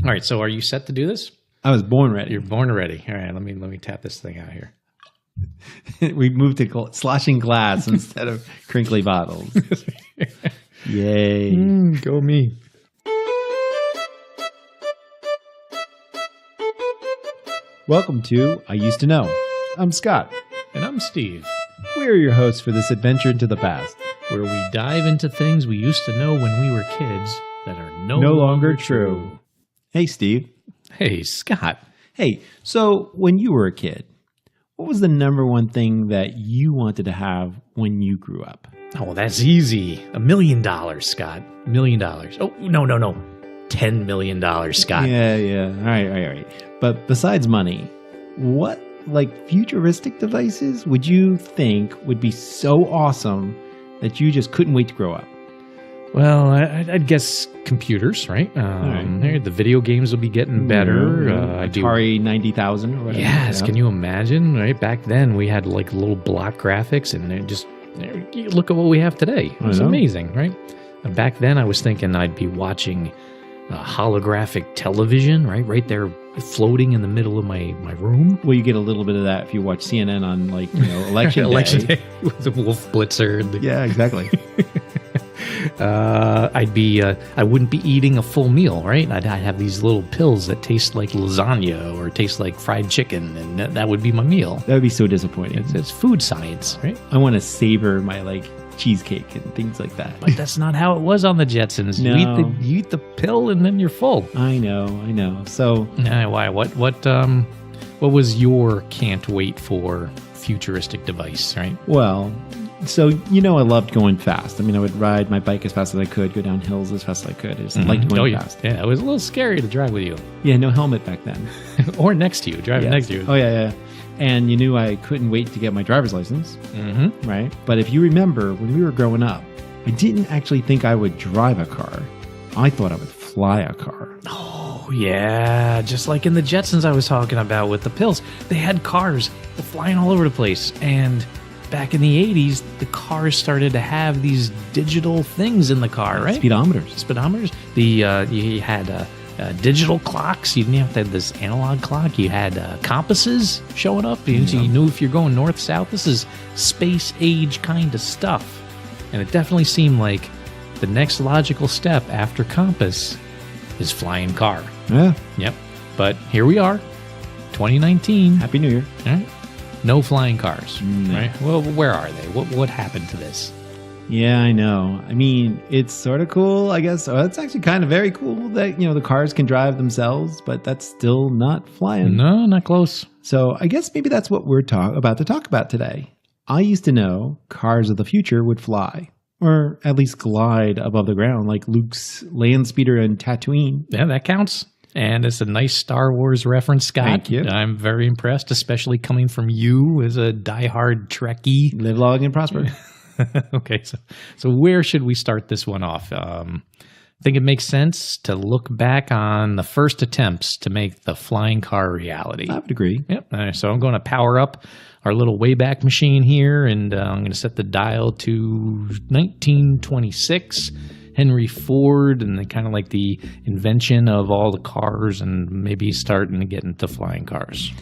All right, so are you set to do this? I was born ready. You're born ready. All right, let me tap this thing out here. We moved to sloshing glass instead of crinkly bottles. Yay. Go me. Welcome to I Used to Know. I'm Scott. And I'm Steve, We're your hosts for this adventure into the past. where we dive into things we used to know when we were kids that are no longer true. Hey, Steve. Hey, Scott. Hey, so when you were a kid, what was the number one thing that you wanted to have when you grew up? Oh, that's easy. $1 million, Scott. $1 million. Oh, no. $10 million, Scott. Yeah. All right. But besides money, what futuristic devices would you think would be so awesome that you just couldn't wait to grow up? Well, I'd guess computers, right? Right. The video games will be getting better. Atari 90,000 or whatever. Yes, Yeah. can you imagine? Right back then, we had like little block graphics, and look at what we have today. It was amazing, right? And back then, I was thinking I'd be watching holographic television, right there, floating in the middle of my room. Well, you get a little bit of that if you watch CNN on election day. With the Wolf Blitzer. Yeah, exactly. I wouldn't be eating a full meal, right? I'd have these little pills that taste like lasagna or taste like fried chicken, and that would be my meal. That would be so disappointing. It's food science, right? I want to savor my cheesecake and things like that. But that's not how it was on the Jetsons. No. You eat the pill and then you're full. I know. So Why? What was your can't wait for futuristic device, right? Well, so I loved going fast. I mean, I would ride my bike as fast as I could, go down hills as fast as I could. I just liked going fast. Yeah, it was a little scary to drive with you. Yeah, no helmet back then. Or next to you, driving next to you. Oh, yeah. And you knew I couldn't wait to get my driver's license, right? But if you remember, when we were growing up, I didn't actually think I would drive a car. I thought I would fly a car. Oh, yeah. Just like in the Jetsons I was talking about with the pills. They had cars flying all over the place. And back in the 80s, the cars started to have these digital things in the car, right? Speedometers. You had digital clocks. You didn't have to have this analog clock. You had compasses showing up. So you knew if you're going north, south. This is space age kind of stuff. And it definitely seemed like the next logical step after compass is flying car. Yeah. Yep. But here we are, 2019. Happy New Year. Right? No flying cars. No. Right? Well, where are they? What happened to this? Yeah, I know. I mean, it's sort of cool, I guess. It's actually kind of very cool that, the cars can drive themselves, but that's still not flying. No, not close. So I guess maybe that's what we're about to talk about today. I used to know cars of the future would fly, or at least glide above the ground like Luke's land speeder in Tatooine. Yeah, that counts. And it's a nice Star Wars reference, Scott. Thank you. I'm very impressed, especially coming from you as a diehard Trekkie. Live long and prosper. Okay, so where should we start this one off? I think it makes sense to look back on the first attempts to make the flying car reality. I would agree. Yep. All right, so I'm going to power up our little Wayback Machine here, and I'm going to set the dial to 1926. Henry Ford, and the invention of all the cars, and maybe starting to get into flying cars.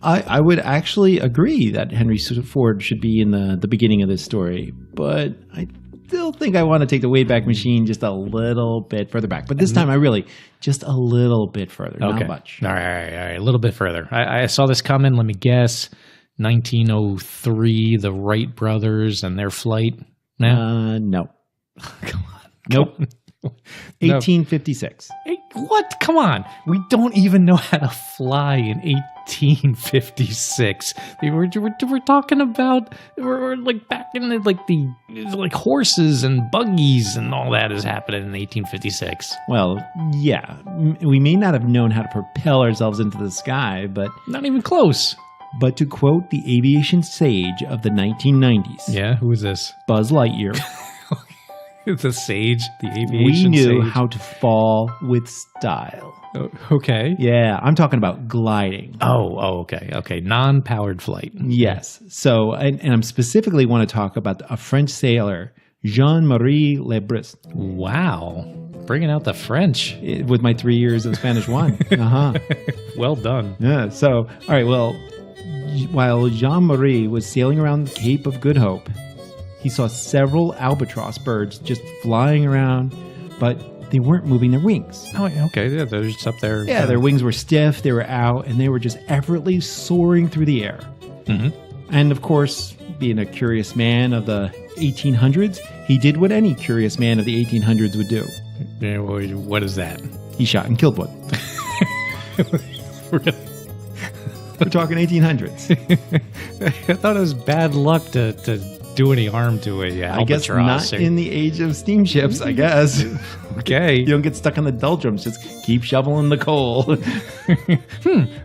I would actually agree that Henry Ford should be in the beginning of this story, but I still think I want to take the Wayback Machine just a little bit further back. But this time, just a little bit further, not much. All right, a little bit further. I saw this coming. Let me guess. 1903, the Wright brothers and their flight. No. Come on. Nope. 1856. What? Come on. We don't even know how to fly in 1856. We're talking about, we're like back in the horses and buggies and all that is happening in 1856. Well, yeah. We may not have known how to propel ourselves into the sky, but... Not even close. But to quote the aviation sage of the 1990s... Yeah, who is this? Buzz Lightyear. The sage, the aviation sage. We knew sage. how to fall with style. Oh, okay. Yeah, I'm talking about gliding. Oh, okay. Okay, non-powered flight. Yes. So, and I'm specifically want to talk about a French sailor, Jean-Marie Lebris. Wow. bringing out the French. with my 3 years of Spanish 1. Uh-huh. Well done. Yeah. So, all right. Well, while Jean-Marie was sailing around the Cape of Good Hope, he saw several albatross birds just flying around, but they weren't moving their wings. Oh, okay. Yeah, they're just up there. Yeah, their wings were stiff, they were out, and they were just effortlessly soaring through the air. Mm-hmm. And of course, being a curious man of the 1800s, he did what any curious man of the 1800s would do. Yeah, what is that? He shot and killed one. Really? We're talking 1800s. I thought it was bad luck to do any harm to a I guess albatross. not in the age of steamships, I guess. Okay. You don't get stuck on the doldrums. Just keep shoveling the coal.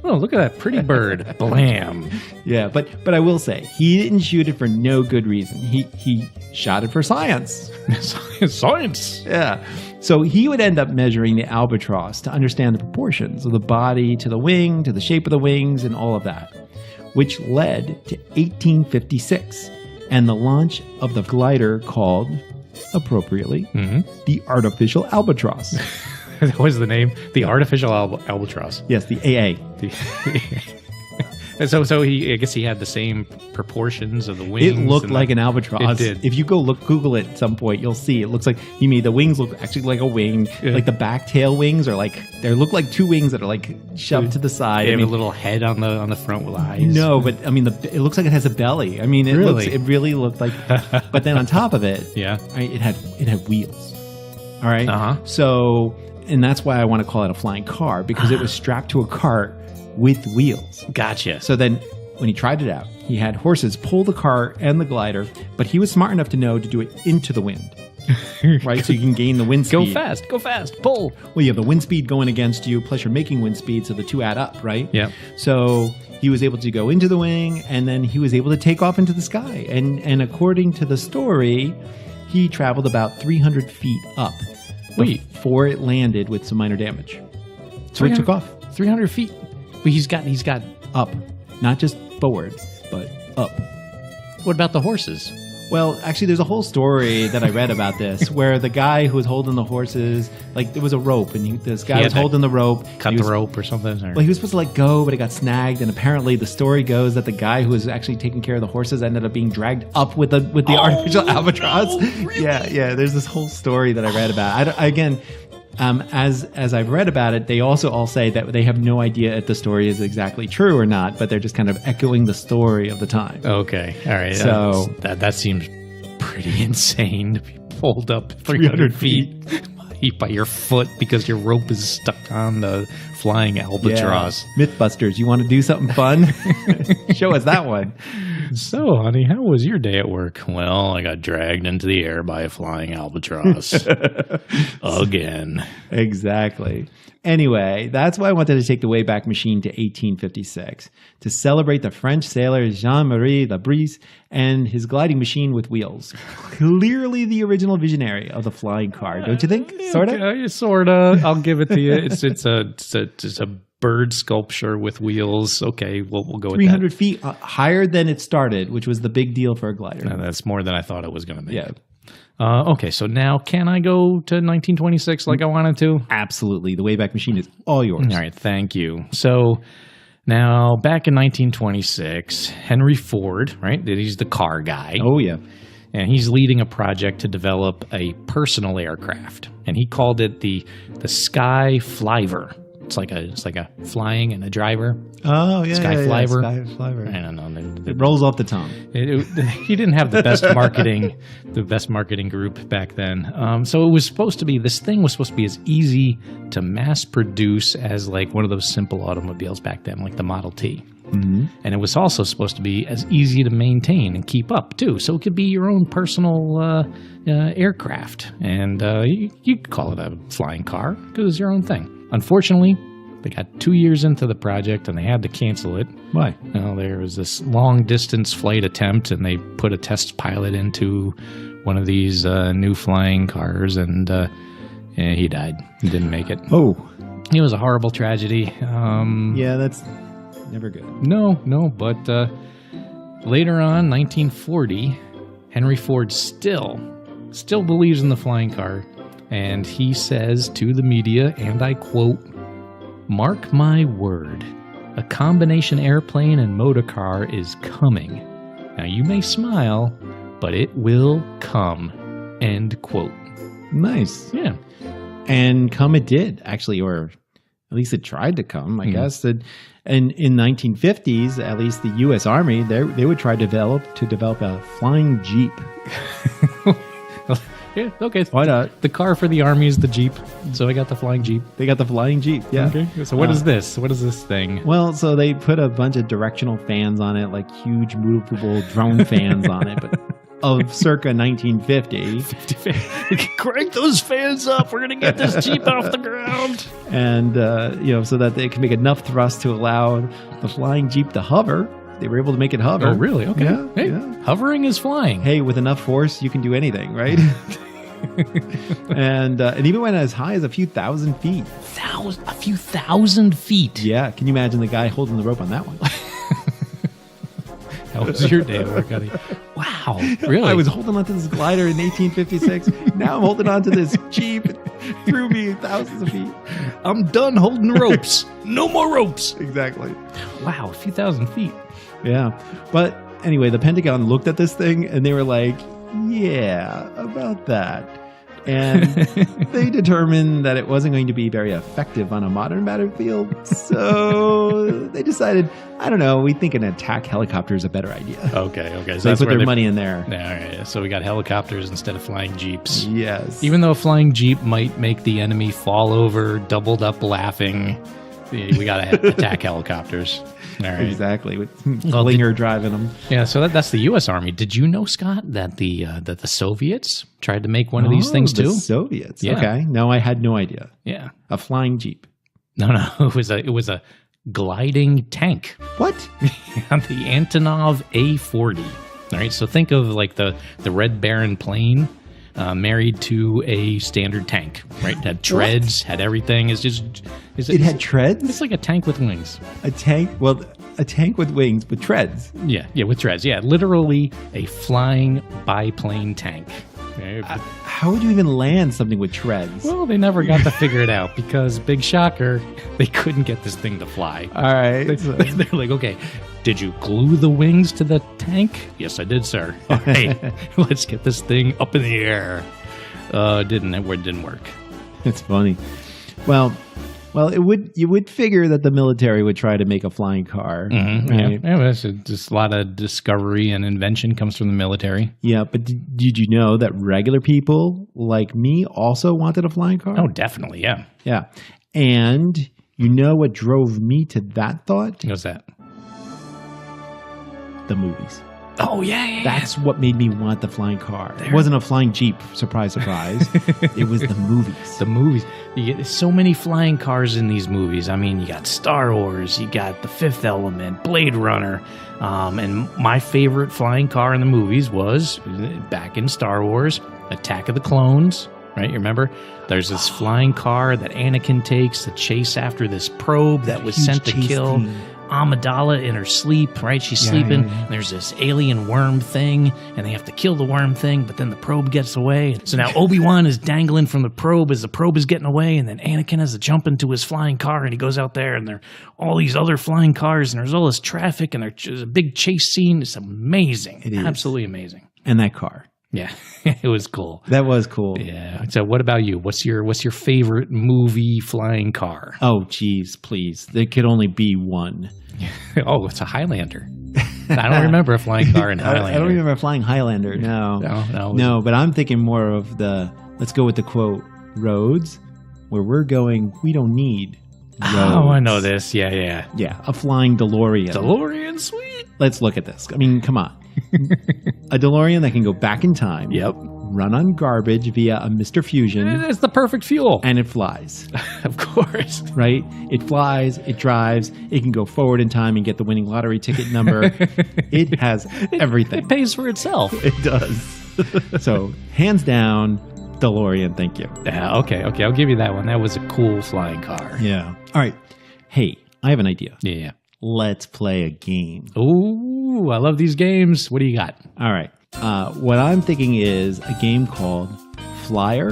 Oh, look at that pretty bird. Blam. Yeah, but I will say, he didn't shoot it for no good reason. He shot it for science. Science. Yeah. So he would end up measuring the albatross to understand the proportions of the body to the wing, to the shape of the wings, and all of that, which led to 1856 and the launch of the glider called, appropriately, the Artificial Albatross. That was the name? The Artificial Albatross. Yes, the AA. And so I guess he had the same proportions of the wings. It looked like an albatross. It did. If you go Google it at some point, you'll see. It looks like he made the wings look actually like a wing. Yeah. Like the back tail wings are like, they look like two wings that are like shoved to the side. They have a little head on the front with eyes. No, but I mean, it looks like it has a belly. I mean, it really looked like, but then on top of it, Yeah. right, it had wheels. All right. Uh-huh. So, and that's why I want to call it a flying car, because it was strapped to a cart with wheels. Gotcha. So then when he tried it out, he had horses pull the car and the glider, but he was smart enough to know to do it into the wind. Right? So you can gain the wind speed. Go fast, pull. Well, you have the wind speed going against you, plus you're making wind speed, so the two add up, right? Yeah. So he was able to go into the wing, and then he was able to take off into the sky. And according to the story, he traveled about 300 feet up before it landed with some minor damage. So it took off. 300 feet. But he's got Up. Not just forward, but up. What about the horses? Well, actually, there's a whole story that I read about this where the guy who was holding the horses, like there was a rope, and this guy was holding the rope. Cut the rope or something? Or? Well, he was supposed to let go, but it got snagged, and apparently the story goes that the guy who was actually taking care of the horses ended up being dragged up with the artificial albatross. No, really? Yeah. There's this whole story that I read about. As I've read about it, they also all say that they have no idea if the story is exactly true or not, but they're just kind of echoing the story of the time. Okay, all right. So that seems pretty insane to be pulled up 300 feet by your foot because your rope is stuck on the flying albatross. Yeah. Mythbusters, you want to do something fun? Show us that one. So, honey, how was your day at work? Well, I got dragged into the air by a flying albatross. Again. Exactly. Anyway, that's why I wanted to take the Wayback Machine to 1856 to celebrate the French sailor Jean-Marie Labrise and his gliding machine with wheels. Clearly the original visionary of the flying car, don't you think? Sort of? Okay, sort of. I'll give it to you. It's a bird sculpture with wheels. Okay, we'll go with that. 300 feet higher than it started, which was the big deal for a glider. No, that's more than I thought it was going to be. Yeah. Okay, so now can I go to 1926 like I wanted to? Absolutely. The Wayback Machine is all yours. All right, thank you. So now back in 1926, Henry Ford, right? He's the car guy. Oh, yeah. And he's leading a project to develop a personal aircraft. And he called it the Skywriter. It's like a flying and a driver. Oh, yeah. Skyflyver. Skyflyver. I don't know. It rolls off the tongue. He didn't have the best marketing group back then. So it was supposed to be, this thing was supposed to be as easy to mass produce as like one of those simple automobiles back then, like the Model T. Mm-hmm. And it was also supposed to be as easy to maintain and keep up too. So it could be your own personal aircraft. And you could call it a flying car because it was your own thing. Unfortunately, they got 2 years into the project and they had to cancel it. Why? Well, there was this long-distance flight attempt, and they put a test pilot into one of these new flying cars, and he died. He didn't make it. Oh. It was a horrible tragedy. Yeah, that's never good. No, but later on, 1940, Henry Ford still believes in the flying car, And he says to the media, and I quote, "Mark my word, a combination airplane and motor car is coming. Now you may smile, but it will come." End quote. Nice. Yeah. And come it did, actually, or at least it tried to come, I guess. And in 1950s, at least the U.S. Army, they would try to develop a flying Jeep. Yeah, okay. Why not? The car for the Army is the Jeep, so I got the flying Jeep. They got the flying Jeep, yeah. Okay. So what is this? What is this thing? Well, so they put a bunch of directional fans on it, like huge movable drone fans on it, but of circa 1950. Crank those fans up. We're going to get this Jeep off the ground. And, so that they can make enough thrust to allow the flying Jeep to hover. They were able to make it hover. Oh, really? Okay. Yeah, Hey, yeah. Hovering is flying. Hey, with enough force, you can do anything, right? And it even went as high as a few thousand feet. A few thousand feet. Yeah. Can you imagine the guy holding the rope on that one? How was your day at work, honey? Wow. Really? I was holding onto this glider in 1856. Now I'm holding onto this Jeep. It threw me thousands of feet. I'm done holding ropes. No more ropes. Exactly. Wow. A few thousand feet. Yeah. But anyway, the Pentagon looked at this thing and they were like, yeah, about that. And they determined that it wasn't going to be very effective on a modern battlefield. So they decided, I don't know, we think an attack helicopter is a better idea. Okay. So they put their money in there. Yeah, all right. So we got helicopters instead of flying Jeeps. Yes. Even though a flying Jeep might make the enemy fall over, doubled up laughing, we got to attack helicopters. All right. Exactly. With Linger driving them. Yeah, so that's the U.S. Army. Did you know, Scott, that the Soviets tried to make one of these things too? The Soviets. Yeah. Okay. No, I had no idea. Yeah. A flying Jeep. No. It was a gliding tank. What? The Antonov A-40. All right, so think of like the Red Baron plane married to a standard tank, right? It had treads, had everything. It had treads? It's like a tank with wings. A tank? Well, a tank with wings with treads. Yeah, with treads. Yeah, literally a flying biplane tank. How would you even land something with treads? Well, they never got to figure it out because, big shocker, they couldn't get this thing to fly. All right. They're like, okay, did you glue the wings to the tank? Yes, I did, sir. All right, let's get this thing up in the air. It didn't work. It's funny. Well, you would figure that the military would try to make a flying car. Mm-hmm, right? Yeah, well, just a lot of discovery and invention comes from the military. Yeah, but did you know that regular people like me also wanted a flying car? Oh, definitely, yeah. Yeah. And you know what drove me to that thought? What's that? The movies. Oh, yeah. That's what made me want the flying car. It wasn't a flying Jeep. Surprise, surprise. It was the movies. The movies. You get so many flying cars in these movies. I mean, you got Star Wars, you got The Fifth Element, Blade Runner. And my favorite flying car in the movies was, back in Star Wars, Attack of the Clones. Right? You remember? There's this flying car that Anakin takes to chase after this probe that was sent to kill Amidala in her sleep, right? She's sleeping. Yeah. And there's this alien worm thing, and they have to kill the worm thing, but then the probe gets away. So now Obi-Wan is dangling from the probe as the probe is getting away, and then Anakin has to jump into his flying car, and he goes out there, and there are all these other flying cars, and there's all this traffic, and there's a big chase scene. It's amazing. It is. Absolutely amazing. And that car. Yeah, it was cool. That was cool. Yeah. So what about you? What's your favorite movie flying car? Oh, geez, please. There could only be one. Oh, it's a Highlander. I don't remember a flying car in Highlander. I don't remember a flying Highlander. No. No, but I'm thinking more of let's go with the quote, roads. Where we're going, we don't need roads. Oh, I know this. Yeah. Yeah, a flying DeLorean. DeLorean, sweet. Let's look at this. I mean, come on. A DeLorean that can go back in time. Yep. Run on garbage via a Mr. Fusion. It's the perfect fuel. And it flies. Of course. Right? It flies, it drives, it can go forward in time and get the winning lottery ticket number. It has everything. It pays for itself. It does. So, hands down, DeLorean, thank you. Yeah, okay. I'll give you that one. That was a cool flying car. Yeah. All right. Hey, I have an idea. Yeah. Let's play a game. Ooh, I love these games. What do you got? All right. What I'm thinking is a game called Flyer,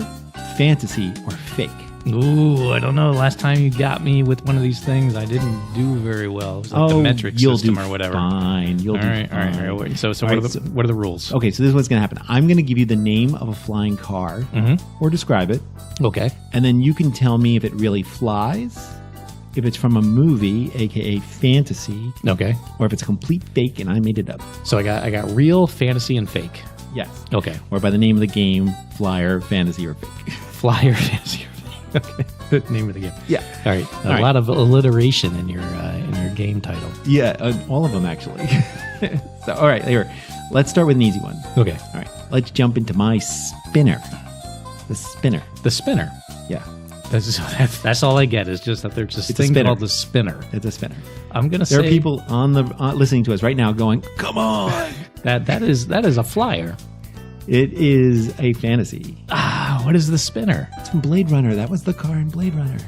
fantasy or fake? Ooh, I don't know. Last time you got me with one of these things, I didn't do very well. It was like the metric system or whatever. Fine. You'll do fine. All right. So what are the rules? Okay, so this is what's going to happen. I'm going to give you the name of a flying car or describe it. Okay. And then you can tell me if it really flies, if it's from a movie, aka fantasy, Okay. or if it's a complete fake and I made it up. So I got real, fantasy, and fake. Yes. Okay. Or by the name of the game, flyer, fantasy, or fake. Flyer, fantasy, or fake. Okay. The name of the game. Yeah. All right. A lot of alliteration in your game title. Yeah, all of them actually. So, all right, here. Let's start with an easy one. Okay. All right. Let's jump into my spinner. The spinner. The spinner. Yeah. That's all I get is just that there's this thing called the spinner. It's a spinner. I'm gonna say there are people on the listening to us right now going, "Come on!" that is a flyer. It is a fantasy. What is the spinner? It's from Blade Runner. That was the car in Blade Runner.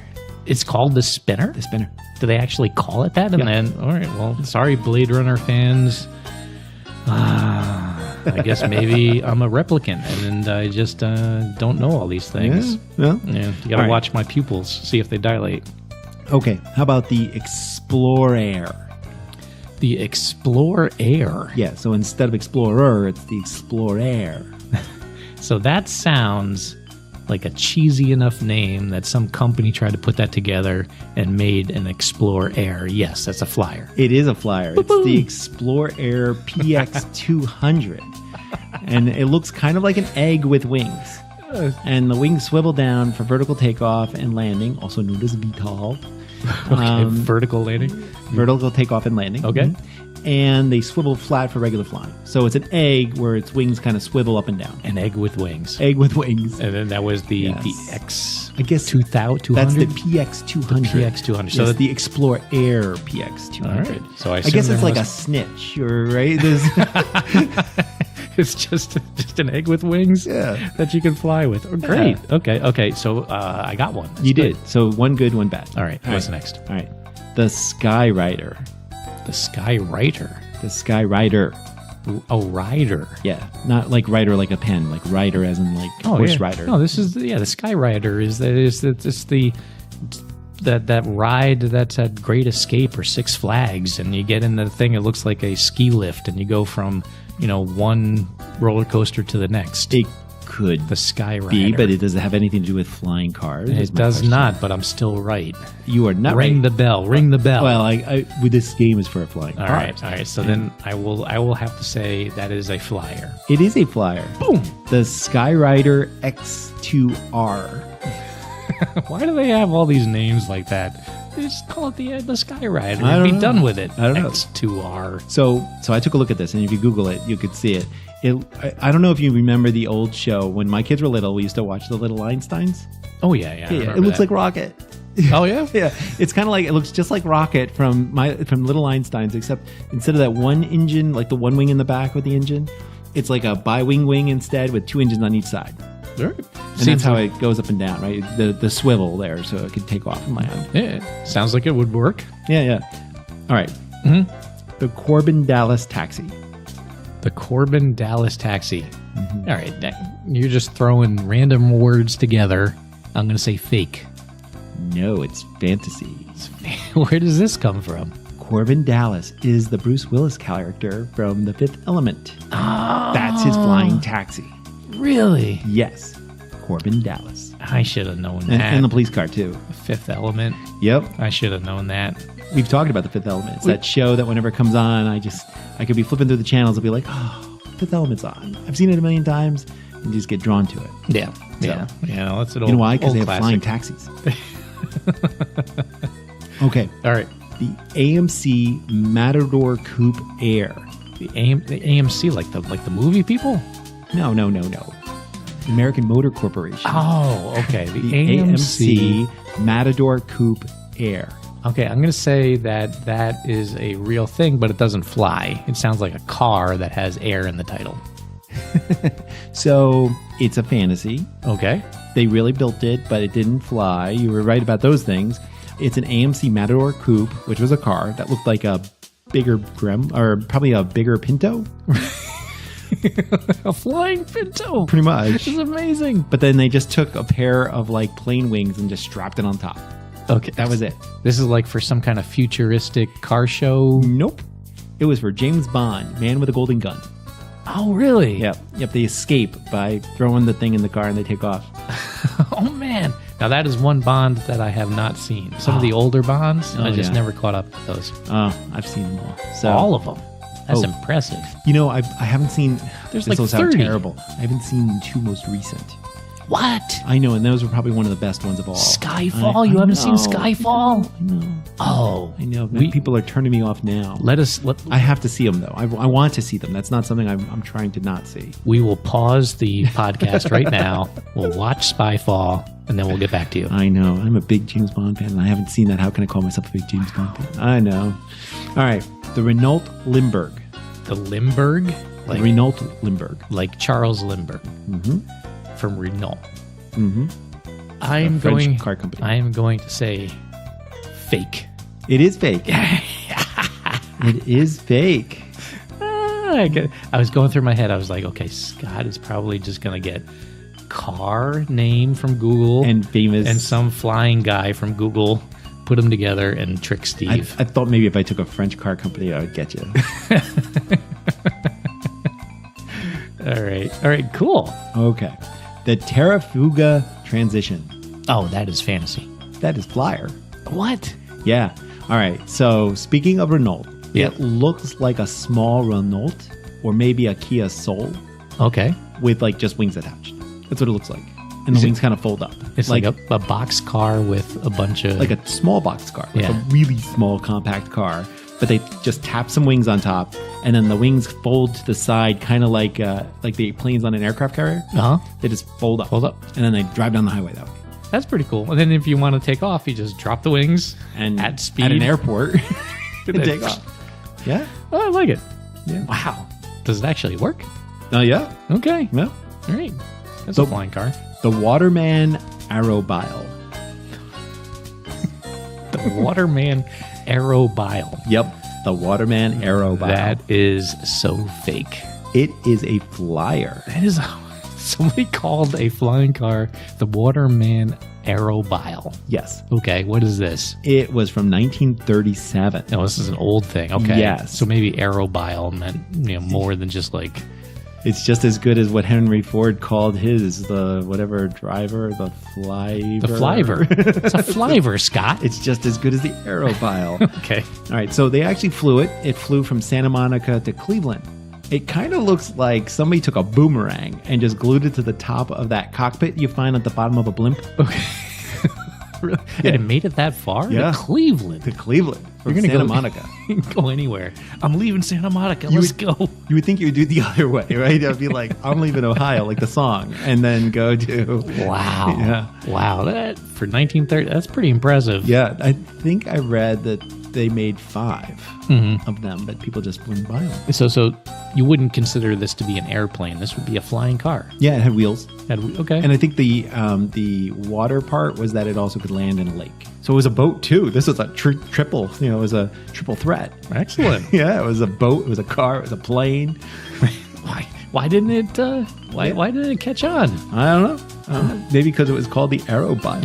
It's called the spinner? The spinner. Do they actually call it that? And then, all right, well, sorry, Blade Runner fans. I guess maybe I'm a replicant and I just don't know all these things. Yeah. You got to watch my pupils, see if they dilate. Okay, how about the Explorer? The Explorer. Yeah, so instead of Explorer, it's the Explorer. So that sounds like a cheesy enough name that some company tried to put that together and made an Explorer. Yes, that's a flyer. It is a flyer. It's the Explorer PX200. And it looks kind of like an egg with wings. And the wings swivel down for vertical takeoff and landing, also known as VTOL. Okay, vertical landing? Vertical takeoff and landing. Okay. And they swivel flat for regular flying. So it's an egg where its wings kind of swivel up and down. An egg with wings. Egg with wings. And then that was the X. I guess 200? That's the PX200. The PX200. So it's the Explorer PX200. All right. So I guess it's like a snitch, right? It's just an egg with wings that you can fly with. Oh, great. Yeah. Okay. So I got one. You did. So one good, one bad. All right. What's next? All right. The Skywriter. The Skywriter. The Skywriter. Oh, rider. Yeah. Not like writer like a pen, like rider as in like horse rider. No, this is the Skywriter is that ride that's at Great Escape or Six Flags, and you get in the thing, it looks like a ski lift and you go from, one roller coaster to the next. It could the Skywriter be, but it doesn't have anything to do with flying cars. It does not, but I'm still right. You are not Ring right. the bell. Ring the bell. Well, with this game is for a flying car. All right. So then I will have to say that is a flyer. It is a flyer. Boom. The Skywriter X2R. Why do they have all these names like that? They just call it the Skywriter and be done with it. I don't know. X2R. So I took a look at this, and if you Google it, you could see it. I don't know if you remember the old show when my kids were little. We used to watch the Little Einsteins. Oh yeah. It looks like Rocket. Oh yeah, yeah. It's kind of like, it looks just like Rocket from Little Einsteins, except instead of that one engine, like the one wing in the back with the engine, it's like a bi-wing instead with two engines on each side. Sure. And that's how it goes up and down, right? The swivel there, so it could take off and land. Yeah, sounds like it would work. Yeah. All right. Mm-hmm. The Korben Dallas Taxi. The Korben Dallas Taxi. Mm-hmm. All right. You're just throwing random words together. I'm going to say fake. No, it's fantasy. Where does this come from? Korben Dallas is the Bruce Willis character from The Fifth Element. Oh. That's his flying taxi. Really? Yes. Korben Dallas. I should have known that. And the police car, too. The Fifth Element. Yep. I should have known that. We've talked about The Fifth Element. It's that show that whenever it comes on, I could be flipping through the channels and be like, oh, Fifth Element's on. I've seen it a million times and just get drawn to it. Yeah. So, yeah. That's an old. You know why? Because they have classic. flying taxis. Okay. All right. The AMC Matador Coupe Air. The AMC, like the movie people? No. American Motor Corporation. Oh, okay. The AMC Matador Coupe Air. Okay, I'm going to say that is a real thing, but it doesn't fly. It sounds like a car that has air in the title. So it's a fantasy. Okay. They really built it, but it didn't fly. You were right about those things. It's an AMC Matador Coupe, which was a car that looked like a bigger probably a bigger Pinto. A flying Pinto. Pretty much. This is amazing. But then they just took a pair of like plane wings and just strapped it on top. Okay. That was it. This is like for some kind of futuristic car show. Nope. It was for James Bond, Man with a Golden Gun. Oh, really? Yep. They escape by throwing the thing in the car and they take off. Oh, man. Now, that is one Bond that I have not seen. Some of the older Bonds, I just never caught up with those. Oh, I've seen them all. So, all of them. That's impressive. You know, I haven't seen... There's this like will sound 30. terrible. I haven't seen the two most recent. What? I know, and those were probably one of the best ones of all. Skyfall? You haven't seen Skyfall? I know. Oh. I know. People are turning me off now. I have to see them, though. I want to see them. That's not something I'm trying to not see. We will pause the podcast right now. We'll watch Skyfall, and then we'll get back to you. I know. I'm a big James Bond fan, and I haven't seen that. How can I call myself a big James Bond fan? I know. All right. The Renault Limburg. The Limburg? Like Renault Limburg. Like Charles Limburg. Mm-hmm. From Renault. Mm-hmm. French car company. I am going to say fake. It is fake. It is fake. I was going through my head. I was like, okay, Scott is probably just going to get car name from Google and famous and some flying guy from Google, put them together and trick Steve. I thought maybe if I took a French car company, I would get you. All right, cool. Okay. The Terrafuga Transition. Oh, that is fantasy. That is Flyer. What? Yeah. All right. So speaking of Renault, it looks like a small Renault or maybe a Kia Soul. Okay. With like just wings attached. That's what it looks like. And the wings kind of fold up. It's like a box car with a bunch of... Like a small box car. Like a really small compact car. But they just tap some wings on top, and then the wings fold to the side, kind of like the planes on an aircraft carrier. Uh-huh. They just fold up. And then they drive down the highway that way. That's pretty cool. And then if you want to take off, you just drop the wings and at speed. At an airport and take off. Yeah. Oh, I like it. Yeah. Wow. Does it actually work? Yeah. Okay. Yeah. All right. That's a flying car. The Waterman Aerobile. The Waterman Aerobile. Yep. The Waterman Aerobile. That is so fake. It is a flyer. That is somebody called a flying car the Waterman Aerobile. Yes. Okay. What is this? It was from 1937. Oh, this is an old thing. Okay. Yes. So maybe Aerobile meant more than just like... It's just as good as what Henry Ford called his, the whatever driver, the flyver. The flyver. It's a flyver, Scott. It's just as good as the Aerobile. Okay. All right. So they actually flew it. It flew from Santa Monica to Cleveland. It kind of looks like somebody took a boomerang and just glued it to the top of that cockpit you find at the bottom of a blimp. Okay. Really? Yeah. And it made it that far? Yeah. To Cleveland. To Cleveland. You're going to Santa Monica. You can go anywhere. I'm leaving Santa Monica. Let's go. You would think you would do it the other way, right? It would be like, I'm leaving Ohio, like the song, and then go to... Wow. Yeah. Wow. That for 1930, that's pretty impressive. Yeah. I think I read that they made 5 of them, but people just wouldn't buy them. So you wouldn't consider this to be an airplane. This would be a flying car. Yeah, it had wheels. Okay. And I think the water part was that it also could land in a lake. So it was a boat too. This was a triple, it was a triple threat. Excellent. Yeah, it was a boat, it was a car, it was a plane. Why didn't it why didn't it catch on? I don't know. Maybe because it was called the Aerobile.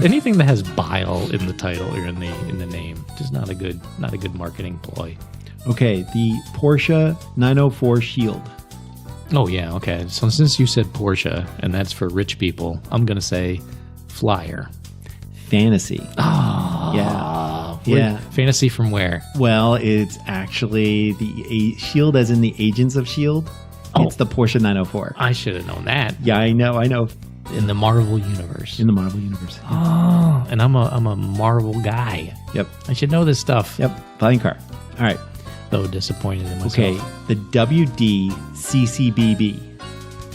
Anything that has bile in the title or in the name, just not a good marketing ploy. Okay, the Porsche 904 Shield. Oh yeah, okay. So since you said Porsche and that's for rich people, I'm gonna say Flyer. Fantasy. Oh yeah. Yeah. Fantasy from where? Well, it's actually the Shield as in the Agents of Shield. Oh. It's the Porsche 904. I should have known that. Yeah, I know. In the Marvel universe. In the Marvel universe. Oh, and I'm a Marvel guy. Yep. I should know this stuff. Yep. Flying car. All right. Though disappointed in myself. Okay. The WDCCBB.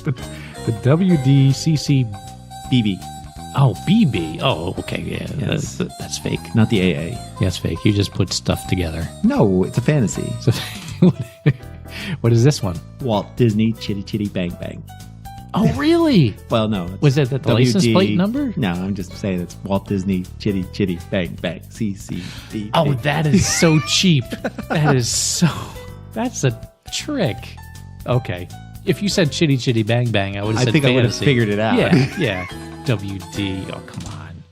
The WDCCBB. Oh, BB. Oh, okay. Yeah. Yes. That's fake. Not the AA. Yeah, it's fake. You just put stuff together. No, it's a fantasy. So, what is this one? Walt Disney Chitty Chitty Bang Bang. Oh, really? Well, no. Was that the license plate number? No, I'm just saying it's Walt Disney Chitty Chitty Bang Bang CCB. Oh, that is so cheap. That's a trick. Okay. If you said Chitty Chitty Bang Bang, I would have said think fantasy. I would have figured it out. Yeah. WD. Oh, come on.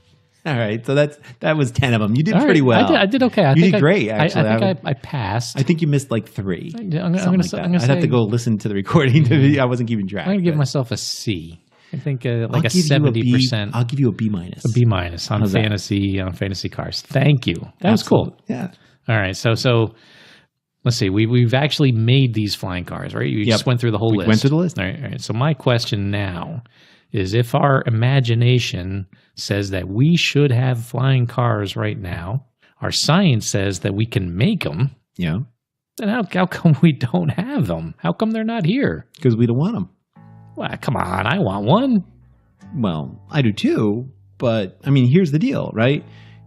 All right, so that was 10 of them. You did All right, pretty well. I did okay. You did great, actually. I think I passed. I think you missed like 3. I'm gonna I'd have to go listen to the recording. I wasn't keeping track. I'm going to give but myself a C. I think like I'll a give you 70%. I'll give you a B minus. A B minus on How's that? fantasy cars. Thank you. That was cool. Yeah. All right. So let's see. We've actually made these flying cars, right? You just went through the whole list. Went through the list. All right. So my question now is, if our imagination says that we should have flying cars right now, our science says that we can make them, Yeah. then how come we don't have them? How come they're not here? Because we don't want them. Well, come on. I want one. Well, I do too. But I mean, here's the deal, right?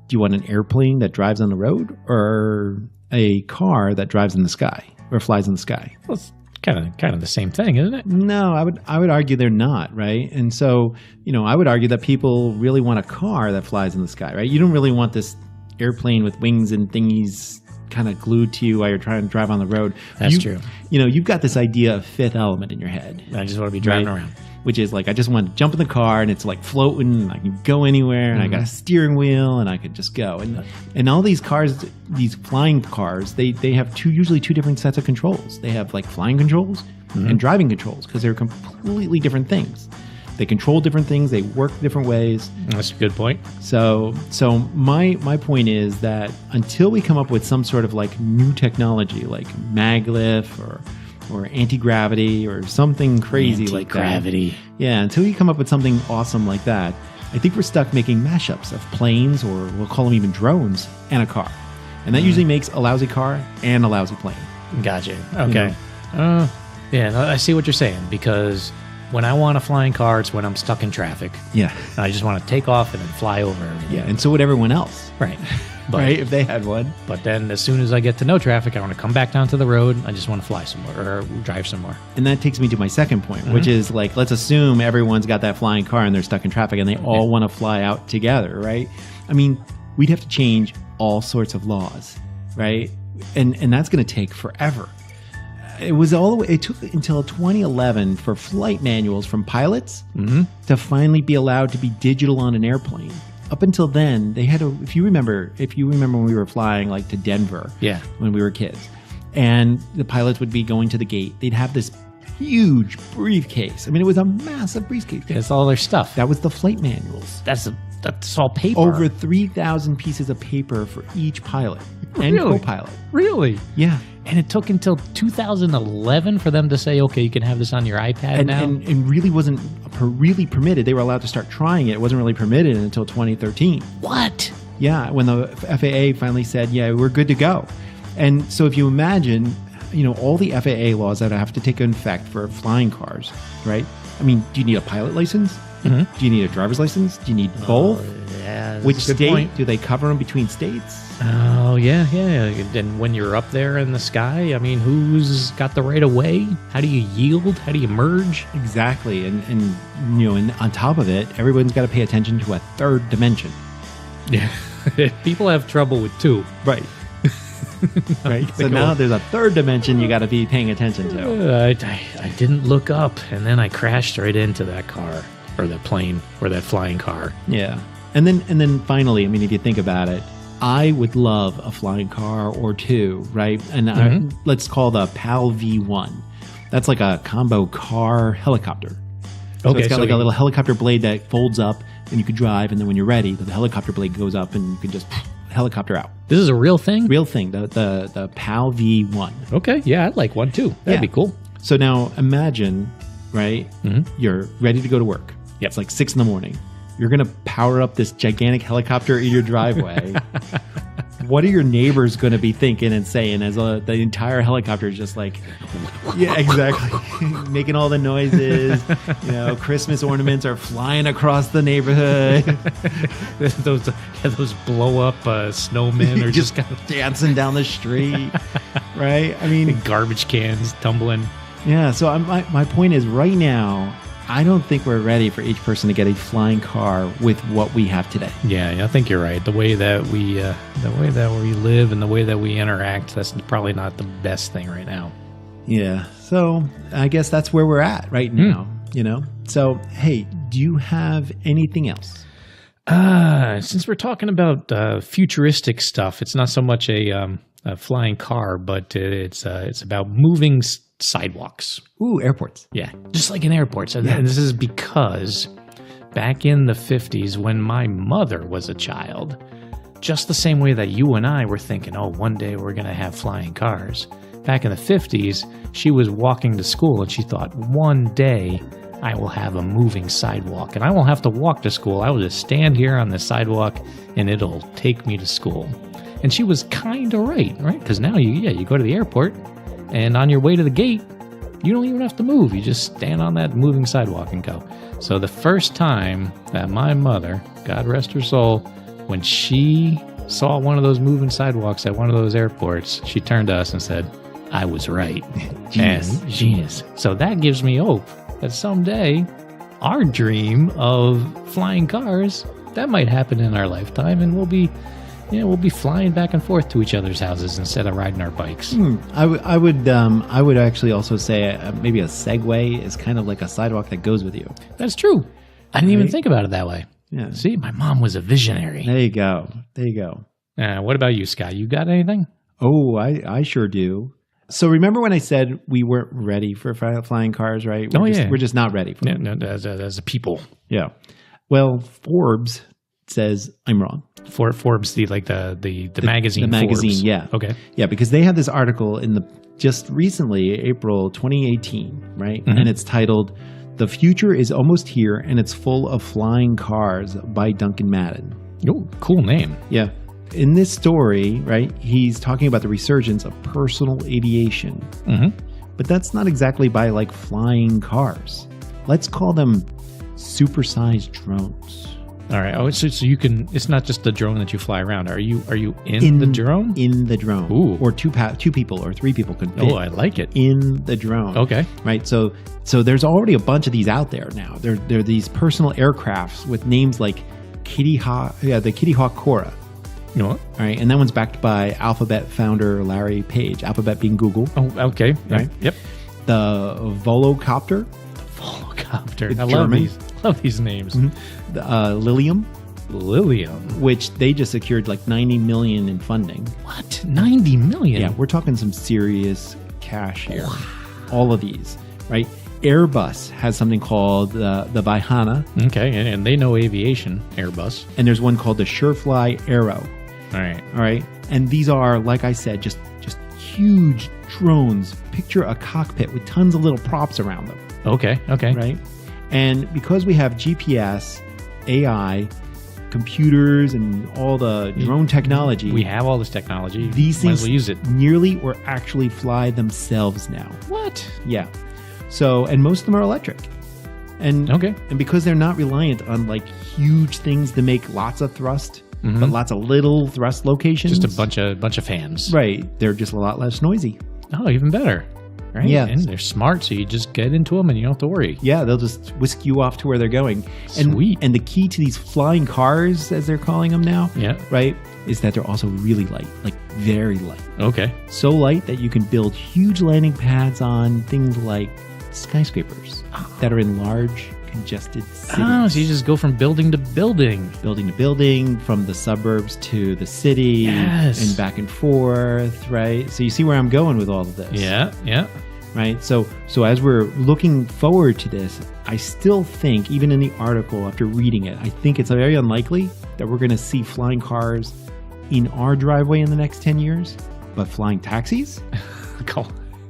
Do you want an airplane that drives on the road or a car that drives in the sky or flies in the sky? Well, it's kind of the same thing, isn't it? No, I would argue they're not, right? And so, I would argue that people really want a car that flies in the sky, right? You don't really want this airplane with wings and thingies kind of glued to you while you're trying to drive on the road. That's true. You've got this idea of fifth element in your head. I just want to be driving Right. around. Which is like, I just want to jump in the car and it's like floating and I can go anywhere and I got a steering wheel and I could just go. And all these cars, these flying cars, they have usually two different sets of controls. They have like flying controls and driving controls because they're completely different things. They control different things. They work different ways. That's a good point. So my point is that until we come up with some sort of like new technology like maglev or anti-gravity or something crazy like that. Anti-gravity. Yeah, until you come up with something awesome like that, I think we're stuck making mashups of planes, or we'll call them even drones, and a car. And that usually makes a lousy car and a lousy plane. Gotcha. Okay. I see what you're saying, because when I want a flying car, it's when I'm stuck in traffic. Yeah. I just want to take off and then fly over everything. Yeah, and so would everyone else. Right. But, Right, if they had one. But then as soon as I get to no traffic, I want to come back down to the road. I just want to fly somewhere or drive somewhere. And that takes me to my second point, which is like, let's assume everyone's got that flying car and they're stuck in traffic and they all want to fly out together, right? I mean, we'd have to change all sorts of laws, right? And that's going to take forever. It took until 2011 for flight manuals from pilots to finally be allowed to be digital on an airplane. Up until then, they had to, if you remember when we were flying like to Denver when we were kids, and the pilots would be going to the gate, they'd have this huge briefcase. I mean, it was a massive briefcase. It's all their stuff. That was the flight manuals. That's all paper. Over 3,000 pieces of paper for each pilot and co-pilot. Really? Yeah. And it took until 2011 for them to say, okay, you can have this on your iPad now? And really wasn't really permitted. They were allowed to start trying it. It wasn't really permitted until 2013. What? Yeah, when the FAA finally said, yeah, we're good to go. And so if you imagine, all the FAA laws that have to take effect for flying cars, right? I mean, do you need a pilot license? Do you need a driver's license? Do you need both? Yeah. Which state? Do they cover them between states? Oh, yeah. And when you're up there in the sky, I mean, who's got the right of way? How do you yield? How do you merge? Exactly. And on top of it, everyone's got to pay attention to a third dimension. Yeah. People have trouble with two. Right. Right. So now there's a third dimension you got to be paying attention to. I didn't look up, and then I crashed right into that car or that plane or that flying car. Yeah. And then finally, I mean, if you think about it, I would love a flying car or two, right? And let's call the PAL V1. That's like a combo car helicopter. So it's got like a little helicopter blade that folds up and you can drive. And then when you're ready, the helicopter blade goes up and you can just helicopter out. This is a real thing? Real thing. The PAL V1. Okay. Yeah, I'd like one too. That'd be cool. So now imagine, right? You're ready to go to work. Yep. It's like 6 a.m. You're going to power up this gigantic helicopter in your driveway. What are your neighbors going to be thinking and saying as the entire helicopter is just like, yeah, exactly, making all the noises. Christmas ornaments are flying across the neighborhood. those blow up snowmen are just kind of dancing down the street, right? I mean, garbage cans tumbling. Yeah. So my point is, right now, I don't think we're ready for each person to get a flying car with what we have today. Yeah, I think you're right. The way that we live and the way that we interact, that's probably not the best thing right now. Yeah. So I guess that's where we're at right now, So, hey, do you have anything else? Since we're talking about futuristic stuff, it's not so much a flying car, but it's about moving sidewalks. Ooh, airports. Yeah, just like in airports. And this is because back in the 50s, when my mother was a child, just the same way that you and I were thinking, oh, one day we're going to have flying cars. Back in the 50s, she was walking to school and she thought, one day I will have a moving sidewalk and I won't have to walk to school. I will just stand here on the sidewalk and it'll take me to school. And she was kind of right? Because now you go to the airport and on your way to the gate, you don't even have to move. You just stand on that moving sidewalk and go. So the first time that my mother, God rest her soul, when she saw one of those moving sidewalks at one of those airports, she turned to us and said, I was right. Genius. So that gives me hope that someday our dream of flying cars, that might happen in our lifetime, and we'll be flying back and forth to each other's houses instead of riding our bikes. I would actually also say maybe a Segway is kind of like a sidewalk that goes with you. That's true. I didn't even think about it that way. Yeah. See, my mom was a visionary. There you go. What about you, Scott? You got anything? Oh, I sure do. So remember when I said we weren't ready for flying cars, right? We're just not ready for them. No, as a people. Yeah. Well, Forbes says I'm wrong. Forbes, the magazine. The magazine, Forbes. yeah. Okay. Yeah, because they had this article in just recently, April 2018, right? Mm-hmm. And it's titled "The Future is Almost Here and It's Full of Flying Cars" by Duncan Madden. Oh, cool name. Yeah. In this story, right, he's talking about the resurgence of personal aviation. Mm-hmm. But that's not exactly by like flying cars. Let's call them supersized drones. All right. Oh, so you can. It's not just the drone that you fly around. Are you in the drone? In the drone. Ooh. Or two people or three people can fit. Oh, I like it. In the drone. Okay. Right. So there's already a bunch of these out there now. There are these personal aircrafts with names like Kitty Hawk. Yeah, the Kitty Hawk Cora. You know what? All right, and that one's backed by Alphabet founder Larry Page. Alphabet being Google. Oh, okay. Right. Yep. The Volocopter. Volocopter. I German. love these names. Mm-hmm. The Lilium, which they just secured like $90 million in funding. What? $90 million? Yeah, we're talking some serious cash here. Wow. All of these, right? Airbus has something called the Vihana. Okay, and they know aviation, Airbus. And there's one called the Surefly Aero. All right. And these are, like I said, just huge drones. Picture a cockpit with tons of little props around them. Okay. Right? And because we have GPS, AI, computers, and all the drone technology. We have all this technology. These things will use it. Nearly or actually fly themselves now. What? Yeah. So, and most of them are electric. And because they're not reliant on like huge things to make lots of thrust, but lots of little thrust locations. Just a bunch of fans. Right. They're just a lot less noisy. Oh, even better. Right? Yeah. And they're smart, so you just get into them and you don't have to worry. Yeah, they'll just whisk you off to where they're going. Sweet. And the key to these flying cars, as they're calling them now, right, is that they're also really light, like very light. Okay. So light that you can build huge landing pads on things like skyscrapers that are in large, congested cities. Oh, so you just go from building to building. Building to building, from the suburbs to the city. Yes. And back and forth, right? So you see where I'm going with all of this. Yeah. Right? So as we're looking forward to this, I still think, even in the article, after reading it, I think it's very unlikely that we're going to see flying cars in our driveway in the next 10 years. But flying taxis?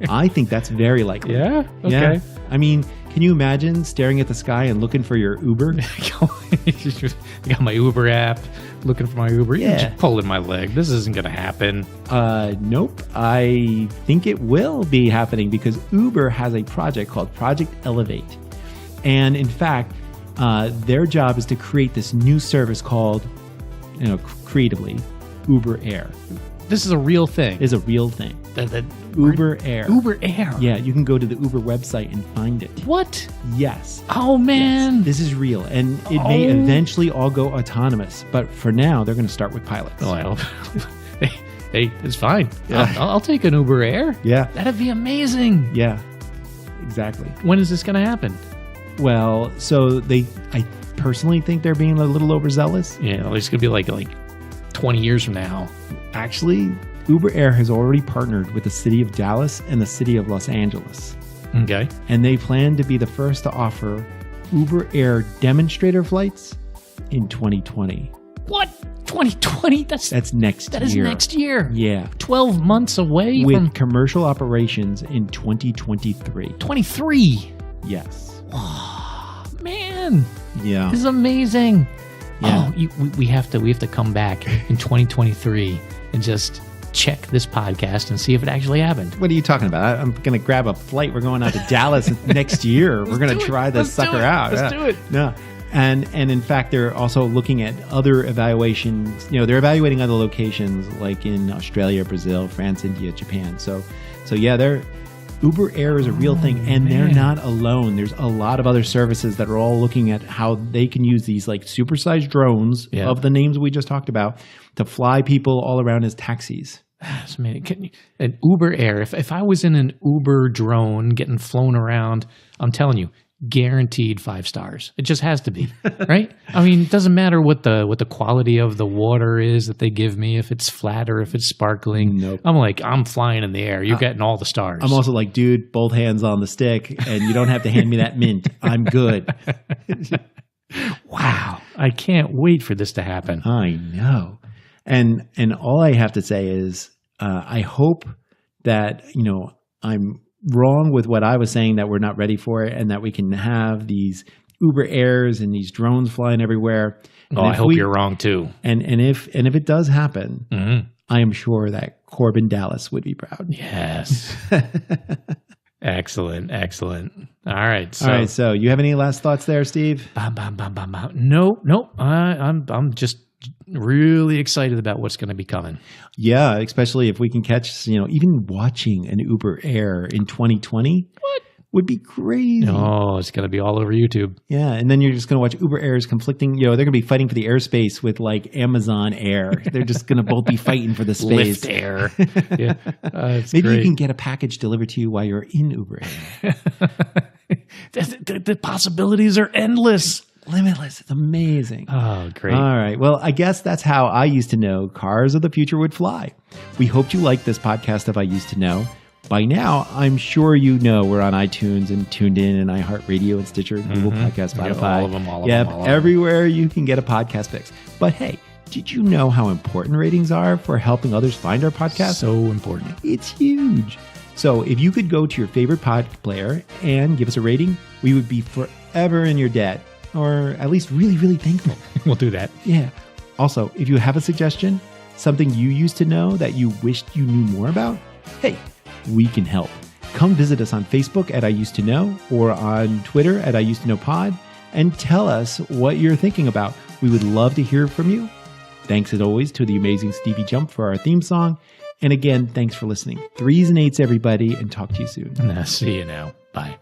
I think that's very likely. Yeah? Okay. Yeah. I mean, can you imagine staring at the sky and looking for your Uber? I got my Uber app, looking for my Uber. Yeah. You're just pulling my leg. This isn't going to happen. Nope. I think it will be happening because Uber has a project called Project Elevate. And in fact, their job is to create this new service called, creatively, Uber Air. This is a real thing. It's a real thing. Uber Air. Uber Air. Yeah, you can go to the Uber website and find it. What? Yes. Oh, man. Yes. This is real. And it may eventually all go autonomous. But for now, they're going to start with pilots. Oh, I hope. Hey, it's fine. Yeah. I'll take an Uber Air. Yeah. That'd be amazing. Yeah, exactly. When is this going to happen? Well, so I personally think they're being a little overzealous. Yeah, it's going to be like 20 years from now. Actually, Uber Air has already partnered with the city of Dallas and the city of Los Angeles. Okay. And they plan to be the first to offer Uber Air demonstrator flights in 2020. What? 2020? That's next that year. is next year. Yeah. 12 months away With from commercial operations in 2023. 23. Yes. Man, Yeah. this is amazing. Yeah. Oh, we have to come back in 2023 and just check this podcast and see if it actually happened. What are you talking about? I'm going to grab a flight. We're going out to Dallas next year. We're going to try this sucker out. Let's do it. No. And in fact, they're also looking at other evaluations. They're evaluating other locations like in Australia, Brazil, France, India, Japan. So yeah, Uber Air is a real thing, and they're not alone. There's a lot of other services that are all looking at how they can use these like supersized drones of the names we just talked about to fly people all around as taxis. That's amazing. An Uber Air. If I was in an Uber drone getting flown around, I'm telling you, guaranteed 5 stars. It just has to be, right? I mean, it doesn't matter what the quality of the water is that they give me, if it's flat or if it's sparkling. Nope. I'm flying in the air. You're getting all the stars. I'm also like, dude, both hands on the stick, and you don't have to hand me that mint. I'm good. Wow. I can't wait for this to happen. I know. And all I have to say is I hope that, I'm wrong with what I was saying, that we're not ready for it and that we can have these Uber Airs and these drones flying everywhere. And I hope you're wrong too. And if it does happen, Mm-hmm. I am sure that Korben Dallas would be proud. Yes. Excellent. All right. So you have any last thoughts there, Steve? Nope. I'm just really excited about what's going to be coming. Yeah, especially if we can catch, even watching an Uber Air in 2020 would be crazy. Oh, it's going to be all over YouTube. Yeah, and then you're just going to watch Uber Airs conflicting. They're going to be fighting for the airspace with like Amazon Air. They're just going to both be fighting for the space. Lyft Air. Yeah, Maybe great. you can get a package delivered to you while you're in Uber Air. The possibilities are endless. Limitless. It's amazing. Oh, great. All right. Well, I guess that's how I used to know cars of the future would fly. We hoped you liked this podcast of I Used to Know. By now, I'm sure you know we're on iTunes and tuned in and iHeartRadio and Stitcher, Google Podcasts, Spotify. Yeah, all of them. Everywhere you can get a podcast fix. But hey, did you know how important ratings are for helping others find our podcast? So important. It's huge. So if you could go to your favorite pod player and give us a rating, we would be forever in your debt. Or at least really, really thankful. We'll do that. Yeah. Also, if you have a suggestion, something you used to know that you wished you knew more about, hey, we can help. Come visit us on Facebook at I Used to Know or on Twitter at I Used to Know Pod and tell us what you're thinking about. We would love to hear from you. Thanks as always to the amazing Stevie Jump for our theme song. And again, thanks for listening. 3s and 8s, everybody, and talk to you soon. See you now. Bye.